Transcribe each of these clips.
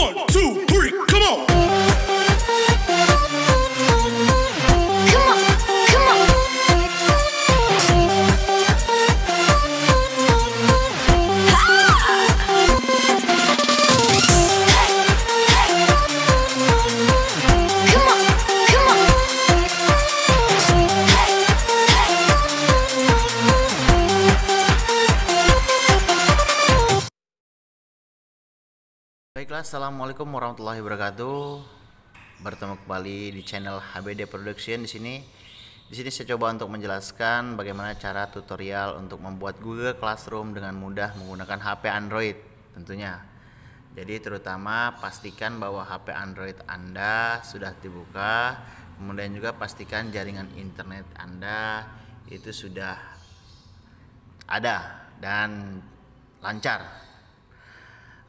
1, 2, 3, come on. Baiklah, assalamualaikum warahmatullahi wabarakatuh. Bertemu kembali di channel HBD Production. Di sini saya coba untuk menjelaskan bagaimana cara tutorial untuk membuat Google Classroom dengan mudah menggunakan HP Android tentunya. Jadi terutama pastikan bahwa HP Android Anda sudah dibuka, kemudian juga pastikan jaringan internet Anda itu sudah ada dan lancar.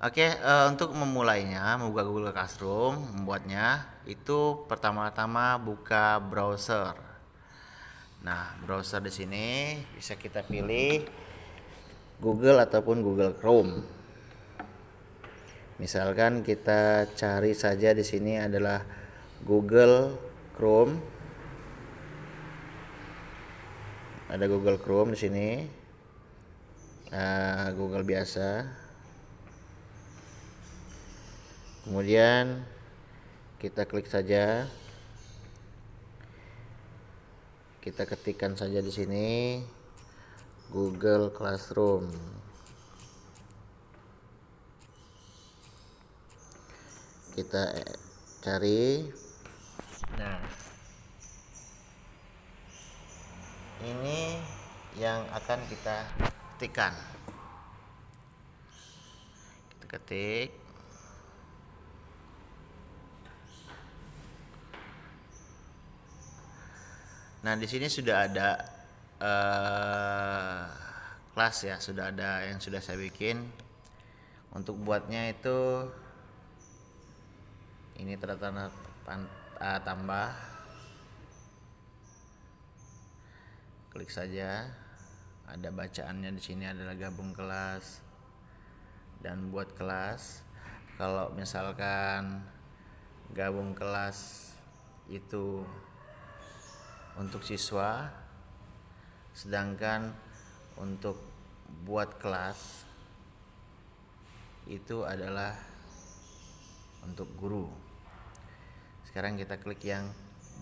Oke, untuk memulainya, membuka Google Classroom, membuatnya itu pertama-tama buka browser. Nah, browser di sini bisa kita pilih Google ataupun Google Chrome. Misalkan kita cari saja di sini adalah Google Chrome. Ada Google Chrome di sini. Google biasa. Kemudian kita klik saja, kita ketikkan saja di sini Google Classroom. Kita cari. Nah, ini yang akan kita ketikkan. Kita ketik. Nah, di sini sudah ada kelas ya, sudah ada yang sudah saya bikin. Untuk buatnya itu ini tanda tambah. Klik saja. Ada bacaannya di sini adalah gabung kelas dan buat kelas. Kalau misalkan gabung kelas itu untuk siswa, sedangkan untuk buat kelas itu adalah untuk guru. Sekarang kita klik yang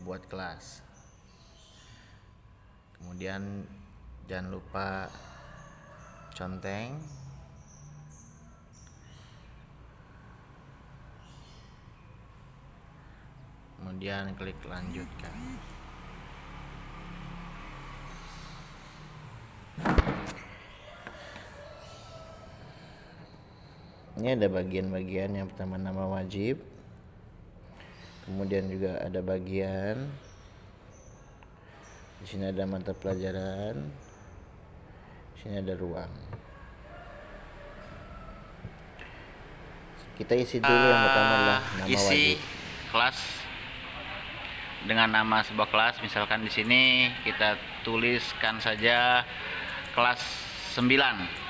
buat kelas. Kemudian jangan lupa conteng. Kemudian klik lanjutkan. Ini ada bagian-bagian. Yang pertama nama wajib, kemudian juga ada bagian di sini ada mata pelajaran, di sini ada ruang. Kita isi dulu yang pertama adalah nama wajib. Kelas dengan nama sebuah kelas, misalkan di sini kita tuliskan saja kelas 9.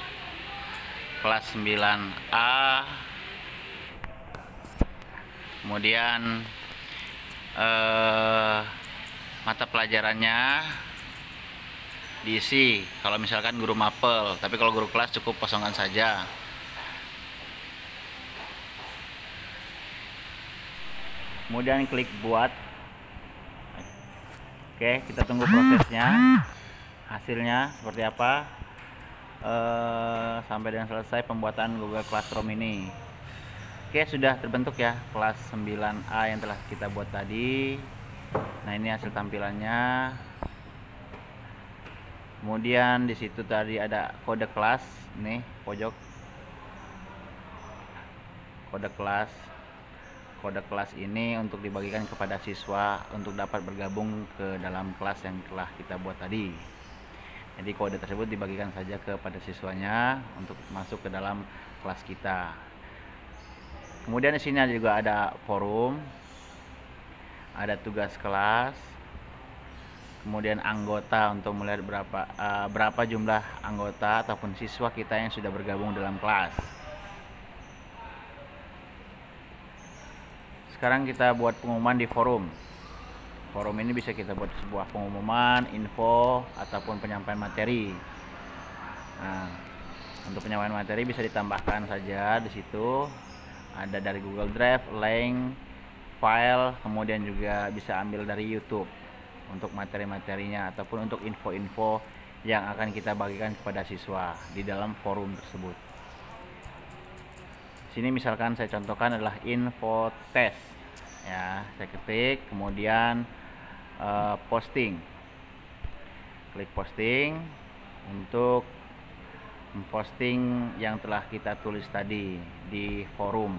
Kelas 9A. Kemudian mata pelajarannya diisi. Kalau misalkan guru mapel, tapi kalau guru kelas cukup kosongkan saja. Kemudian klik buat. Oke, kita tunggu prosesnya, hasilnya seperti apa. Sampai dengan selesai pembuatan Google Classroom ini. Oke, sudah terbentuk ya kelas 9A yang telah kita buat tadi. Nah, ini hasil tampilannya. Kemudian di situ tadi ada kode kelas, nih pojok. Kode kelas. Kode kelas ini untuk dibagikan kepada siswa untuk dapat bergabung ke dalam kelas yang telah kita buat tadi. Jadi kode tersebut dibagikan saja kepada siswanya untuk masuk ke dalam kelas kita. Kemudian di sini juga ada forum, ada tugas kelas, kemudian anggota untuk melihat berapa jumlah anggota ataupun siswa kita yang sudah bergabung dalam kelas. sekarang kita buat pengumuman di forum. Forum ini bisa kita buat sebuah pengumuman, info, ataupun penyampaian materi. Nah, untuk penyampaian materi bisa ditambahkan saja di situ. Ada dari Google Drive, link, file, kemudian juga bisa ambil dari YouTube untuk materi-materinya ataupun untuk info-info yang akan kita bagikan kepada siswa di dalam forum tersebut. Sini misalkan saya contohkan adalah info tes. Ya, saya ketik, kemudian posting. Klik posting untuk memposting yang telah kita tulis tadi di forum.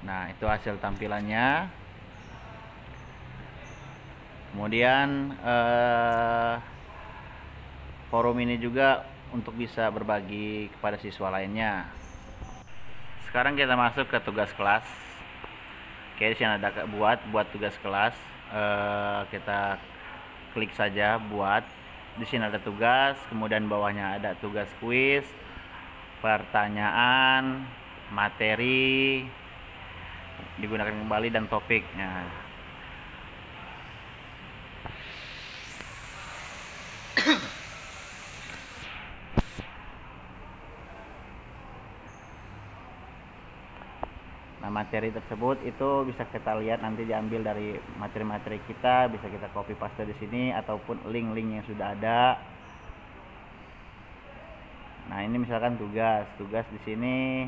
Nah, itu hasil tampilannya. Kemudian forum ini juga untuk bisa berbagi kepada siswa lainnya. Sekarang kita masuk ke tugas kelas. Oke, di sini ada buat tugas kelas. Kita klik saja buat. Di sini ada tugas, kemudian bawahnya ada tugas kuis, pertanyaan, materi, digunakan kembali, dan topiknya. Nah, materi tersebut itu bisa kita lihat nanti diambil dari materi-materi kita, bisa kita copy paste di sini ataupun link-link yang sudah ada. Nah, ini misalkan tugas di sini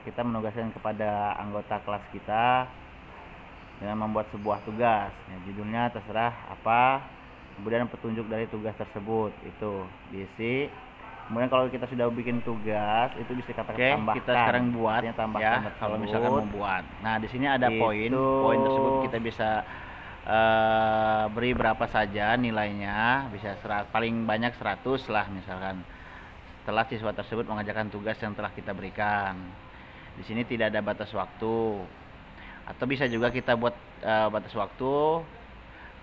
kita menugaskan kepada anggota kelas kita dengan membuat sebuah tugas. Ya, judulnya terserah apa, kemudian petunjuk dari tugas tersebut itu diisi. Kemudian kalau kita sudah bikin tugas itu bisa kita tambahkan. Kita sekarang buat ya, kalau misalkan membuat. Nah, di sini ada poin tersebut kita bisa beri berapa saja nilainya, bisa paling banyak 100 lah misalkan. Setelah siswa tersebut mengerjakan tugas yang telah kita berikan. Di sini tidak ada batas waktu. Atau bisa juga kita buat batas waktu.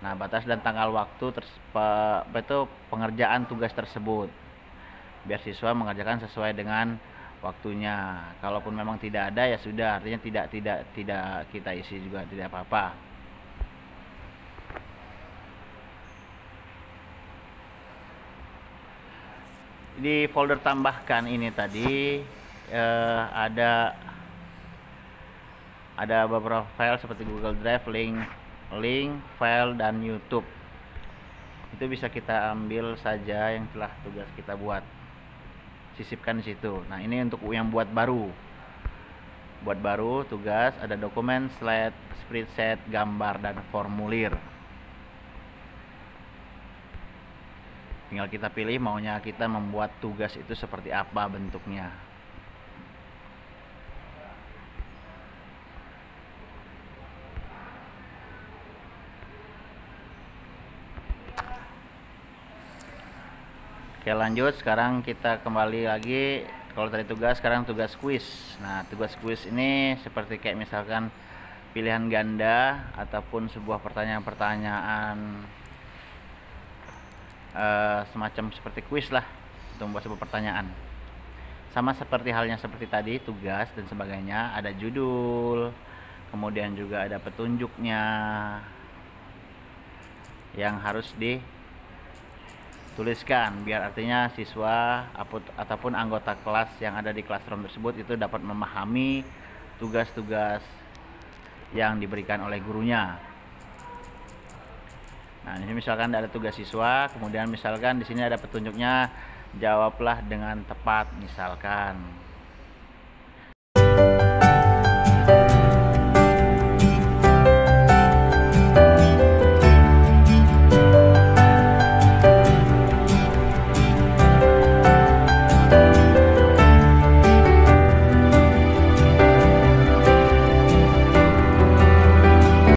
Nah, batas dan tanggal waktu itu pengerjaan tugas tersebut. Biar siswa mengerjakan sesuai dengan waktunya. Kalaupun memang tidak ada ya sudah, artinya tidak kita isi juga, tidak apa-apa. Di folder tambahkan ini tadi ada beberapa file seperti Google Drive, link, file, dan YouTube. Itu bisa kita ambil saja yang telah tugas kita buat, sisipkan di situ. Nah, ini untuk yang buat baru tugas, ada dokumen, slide, spreadsheet, gambar, dan formulir. Tinggal kita pilih maunya kita membuat tugas itu seperti apa bentuknya. Oke, lanjut. Sekarang kita kembali lagi. Kalau tadi tugas, sekarang tugas kuis. Nah, tugas kuis ini seperti kayak misalkan pilihan ganda ataupun sebuah pertanyaan-pertanyaan semacam seperti kuis lah, untuk membuat sebuah pertanyaan. Sama seperti halnya seperti tadi tugas dan sebagainya, ada judul, kemudian juga ada petunjuknya yang harus dituliskan, biar artinya siswa ataupun anggota kelas yang ada di classroom tersebut itu dapat memahami tugas-tugas yang diberikan oleh gurunya. Nah, ini misalkan ada tugas siswa, kemudian misalkan di sini ada petunjuknya, jawablah dengan tepat misalkan.